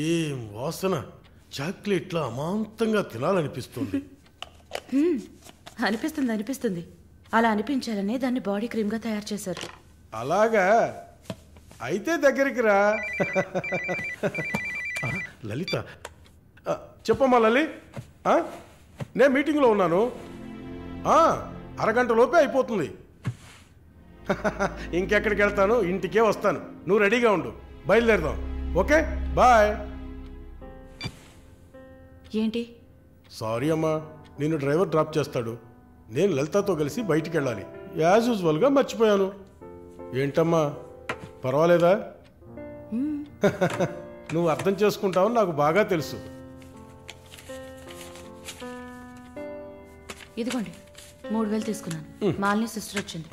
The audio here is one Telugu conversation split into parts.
ఏం వాసన! చాక్లెట్లా అమాంతంగా తినాలనిపిస్తుంది. అనిపిస్తుంది. అలా అనిపించాలనే దాన్ని బాడీ క్రీమ్గా తయారు చేశారు. అలాగా? అయితే దగ్గరికి రా. లలిత, చెప్పమ్మా లలి. నేను మీటింగ్లో ఉన్నాను. అరగంట లోపే అయిపోతుంది. ఇంకెక్కడికి వెళ్తాను? ఇంటికే వస్తాను. నువ్వు రెడీగా ఉండు, బయలుదేరదాం. Okay, bye. ఏంటి? సారీ అమ్మా, నిన్ను డ్రైవర్ డ్రాప్ చేస్తాడు. నేను లలితతో కలిసి బయటికి వెళ్ళాలి. యాజ్ యూజువల్గా మర్చిపోయాను. ఏంటమ్మా, పర్వాలేదా? నువ్వు అర్థం చేసుకుంటావని నాకు బాగా తెలుసు. ఇదిగోండి 3000 తీసుకున్నాను. మాలిని సిస్టర్ వచ్చింది.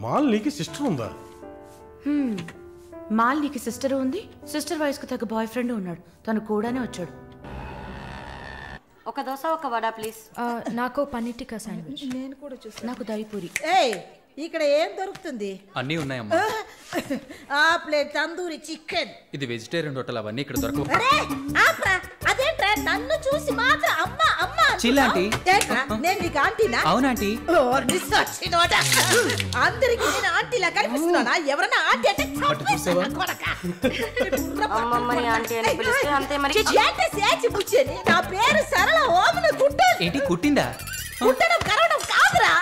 మాలినికి సిస్టర్ ఉందా? మాలినికి సిస్టర్ ఉంది. సిస్టర్ వయసుకు తగ్గ బాయ్ ఫ్రెండ్ ఉన్నాడు. తను కూడానే వచ్చాడు. ఒక దోశ ఒక వడ ప్లీజ్. నాకు పన్నీర్ టిక్కా శాండ్విచ్. నేను కూడా చూసాను. నాకు దహిపూరి. ఇక్కడ ఏం దొరుకుతుంది? అన్నీ ఉన్నాయమ్మా. ఆ ప్లేట్ తందూరి చికెన్. ఇది వెజిటేరియన్ హోటల్, అవన్నీ ఇక్కడ దొరకవు. అదేంట్రా నన్ను చూసి మాత్రం అమ్మా అమ్మా చిల్లాంటి. నేను నీకు ఆంటీనా? అవునాంటీ. అందరికి నేను ఆంటీలా కనిపిస్తున్నానా? ఎవరన్నా ఆంటీ అంటే అమ్మమ్మని ఆంటీ అని పిలిస్తే అంతే మరి. నా పేరు సరళ ఓమన కుట్టాను. ఏంటి కుట్టిందా? కుట్టడం కరవడం కాదురా.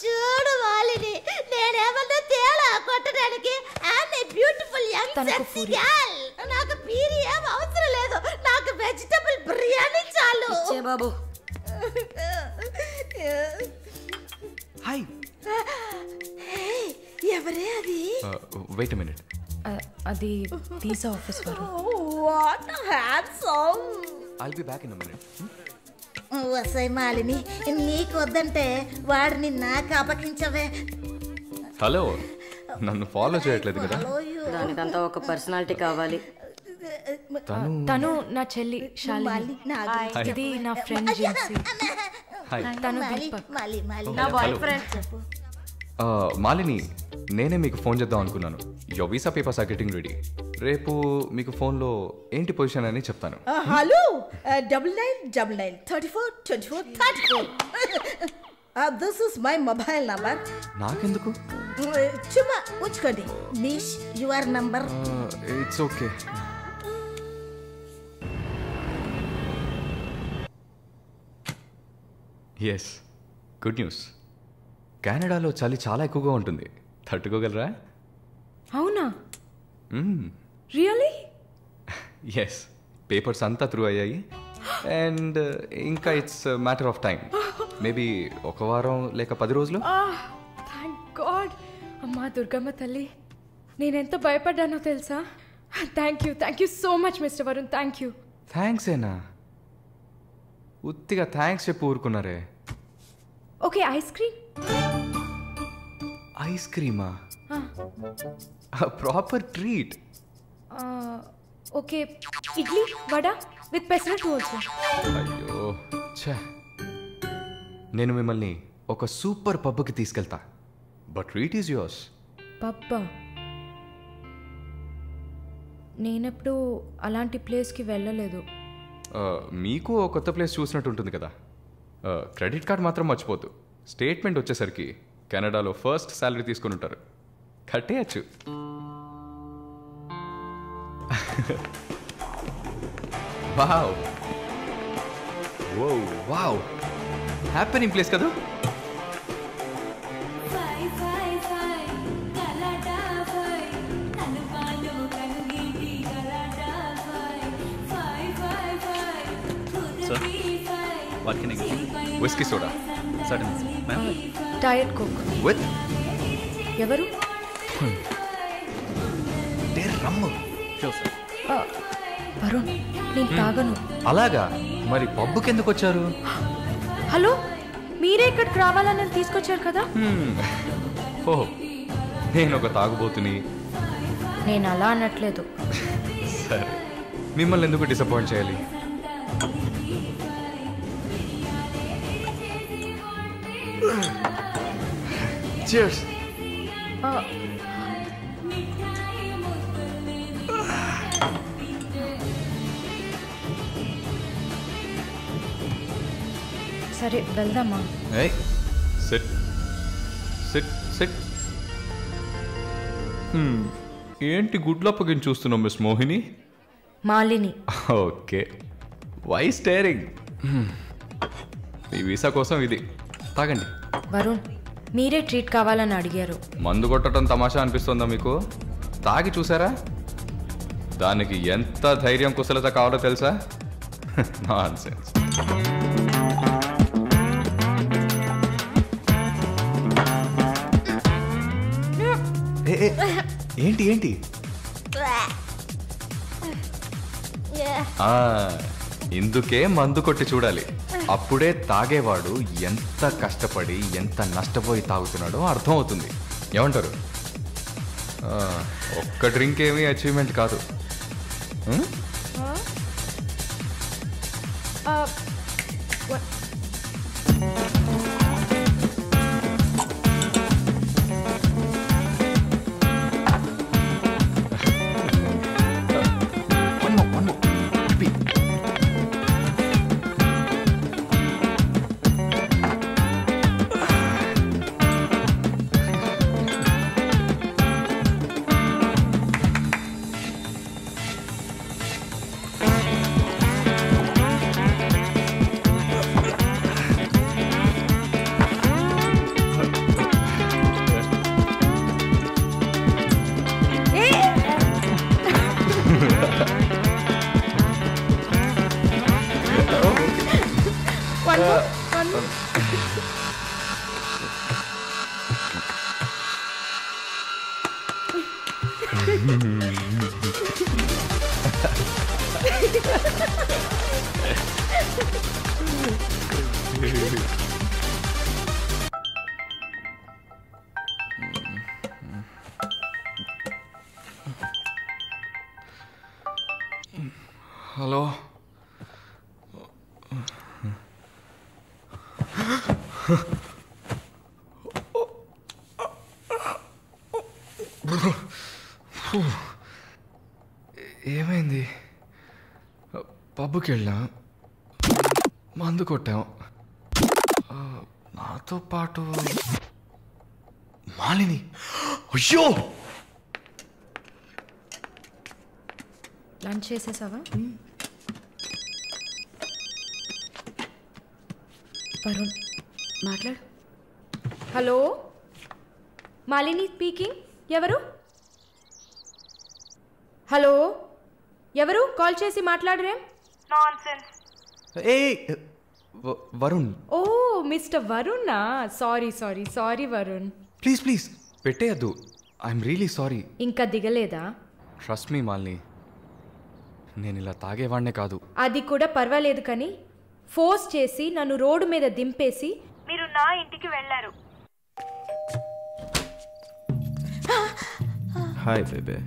చూడు వాలిని, నేనేమన్నా తేడా కొట్టడానికి. I'm a beautiful young sexy girl. నాకు పీరి ఏం అవసరం లేదు. నాకు వెజిటబుల్ బిర్యానీ చాలు. ఇచ్చే బాబు. హాయ్. ఎవరే అది? Wait a minute. అది వీసా ఆఫీస్ వారు. What handsome. I'll be back in a minute. వసై మాలిని, నీకు వద్దంటే వాడిని నాకు అపకించవే. హలో, నన్ను ఫాలో చేయట్లేదు కదా? దానికంతా ఒక పర్సనాలిటీ కావాలి. తను నా చెల్లి శాలిని. ఇది నా ఫ్రెండ్ జిన్సీ. తను దీపక్. నా బాయ్ ఫ్రెండ్. మాలిని, నేనే మీకు ఫోన్ చేద్దాం అనుకున్నాను. Your visa papers are getting ready. రేపు మీకు ఫోన్లో ఏంటి పొజిషన్ అని చెప్తాను. Hello, 9999342434. This is my mobile number. నాకెందుకు? చుమ్మా ఉంచుకోండి. నిష్ your number. It's okay. Yes, good news. కెనడాలో చలి చాలా ఎక్కువగా ఉంటుంది. తట్టుకోగలరా? అవునా? రియల్లీ? ఎస్, పేపర్స్ అంతా త్రూ అయ్యాయి. అండ్ ఇంకా it's matter of time. Maybe ఒక వారం లేక 10 రోజులు. Thank God. అమ్మా దుర్గమ్మ తల్లి, నేనెంత భయపడ్డానో తెలుసా? Thank you so much mister Varun. Thank you. Thanks ఏనా? ఉత్తిగా థ్యాంక్స్ చెప్పి ఊరుకున్నారే. Okay, ice cream. ఐస్ క్రీమా? Proper treat. Okay, idli vada with pesarattu also. అయ్యో ఛే, నేను మిమ్మల్ని ఒక సూపర్ పబ్కి తీసుకెళ్తా. But treat is yours. పబ్బా? నేనెప్పుడు అలాంటి ప్లేస్కి వెళ్ళలేదు. మీకు ఒక కొత్త ప్లేస్ చూసినట్టు ఉంటుంది కదా. క్రెడిట్ కార్డ్ మాత్రం మర్చిపోద్దు. స్టేట్మెంట్ వచ్చేసరికి కెనడాలో ఫస్ట్ శాలరీ తీసుకుని ఉంటారు. కట్టేయచ్చు. వావ్ వావ్, హ్యాపెనింగ్ ప్లేస్ కదా. What can I get? Whisky soda. Certainly, ma'am. Diet coke. With ఎవరు? రమ్ము. Sure, sir. వరుణ్, నేను తాగను. అలాగా? మరి పబ్బుకి ఎందుకు వచ్చారు? హలో, మీరే ఇక్కడికి రావాలని తీసుకొచ్చారు కదా. ఓహ్, నేను ఒక తాగుబోతుని. నేను అలా అనట్లేదు. సరే, మిమ్మల్ని ఎందుకు డిసప్పాయింట్ చేయాలి? Cheers. సరే వెళ్దామా? ఏయ్ సిట్ సిట్ సిట్. ఏంటి గుడ్లప్పగిని చూస్తున్నావు miss Mohini? Malini. Okay, why staring? ఈ వీసా కోసం ఇది తాగండి. వరుణ్, మీరే ట్రీట్ కావాలని అడిగారు. మందు కొట్టడం తమాషా అనిపిస్తుందా మీకు? తాగి చూసారా? దానికి ఎంత ధైర్యం కుశలత కావాలో తెలుసా? నాన్సెన్స్. ఏంటి ఏంటి? ఇందుకే మందు కొట్టి చూడాలి. అప్పుడే తాగేవాడు ఎంత కష్టపడి ఎంత నష్టపోయి తాగుతున్నాడో అర్థమవుతుంది. ఏమంటారు? ఒక్క డ్రింక్ ఏమీ అచీవ్మెంట్ కాదు. హలో, ఏమైంది? పబ్కి వెళ్ళాం, మందు కొట్టాం. నాతో పాటు మాలిని. అయ్యో, లంచ్ చేసేసావా? వరుణ్ మాట్లాడు. Hello, Malini speaking. ఎవరు? హలో, ఎవరు? కాల్ చేసి మాట్లాడరేం? ఏ వరుణ్. ఓ మిస్టర్ వరుణా? Sorry sorry sorry Varun. Please please పెట్టేయద్దు. I'm really sorry. ఇంకా దిగలేదా? ట్రస్ట్ మీ మాలిని, నేను ఇలా తాగేవాడినే కాదు. అది కూడా పర్వాలేదు, కానీ ఫోర్స్ చేసి నన్ను రోడ్డు మీద దింపేసి మీరు నా ఇంటికి వెళ్ళారు. హాయ్ బేబే.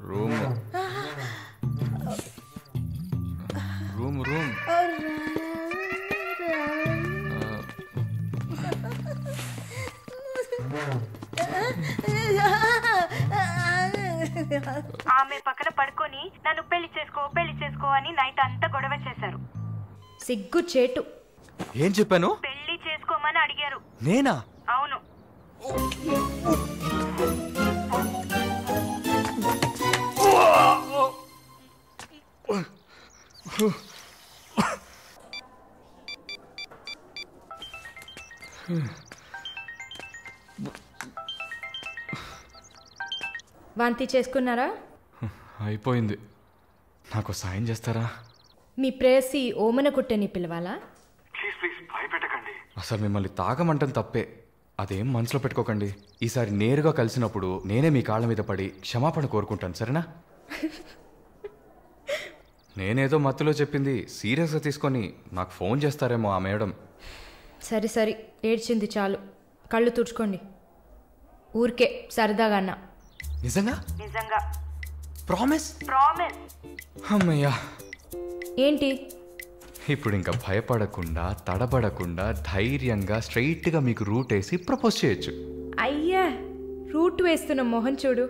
Room room room. ఆమె పక్కన పడుకొని నన్ను పెళ్లి చేసుకో అని నైట్ అంతా గొడవ చేశారు. సిగ్గు చేటు. ఏం చెప్పాను? పెళ్లి చేసుకోమని అడిగారు. నేనా? అవును. వాంతి చేసుకున్నారా? అయిపోయింది. నాకు సాయం చేస్తారా? మీ ప్రేయసి ఓమన కుట్టని పిలవాలా? అసలు మిమ్మల్ని తాగమంటం తప్పే, అదేం మనసులో పెట్టుకోకండి. ఈసారి నేరుగా కలిసినప్పుడు నేనే మీ కాళ్ళ మీద పడి క్షమాపణ కోరుకుంటాను, సరేనా? నేనేదో మత్తులో చెప్పింది సీరియస్గా తీసుకొని నాకు ఫోన్ చేస్తారేమో ఆ మేడం. సరే సరే, ఏడ్చింది చాలు. కళ్ళు తుడుచుకోండి. ఊరికే సరదాగా అన్నా. నిజంగా? నిజంగా. ప్రామిస్? ప్రామిస్. అమ్మయ్యా. ఏంటి ఇప్పుడు ఇంకా భయపడకుండా తడబడకుండా ధైర్యంగా స్ట్రైట్గా మీకు రూట్ వేసి ప్రపోజ్ చేయొచ్చు. అయ్యా, రూట్ వేస్తున్న మొహం చూడు.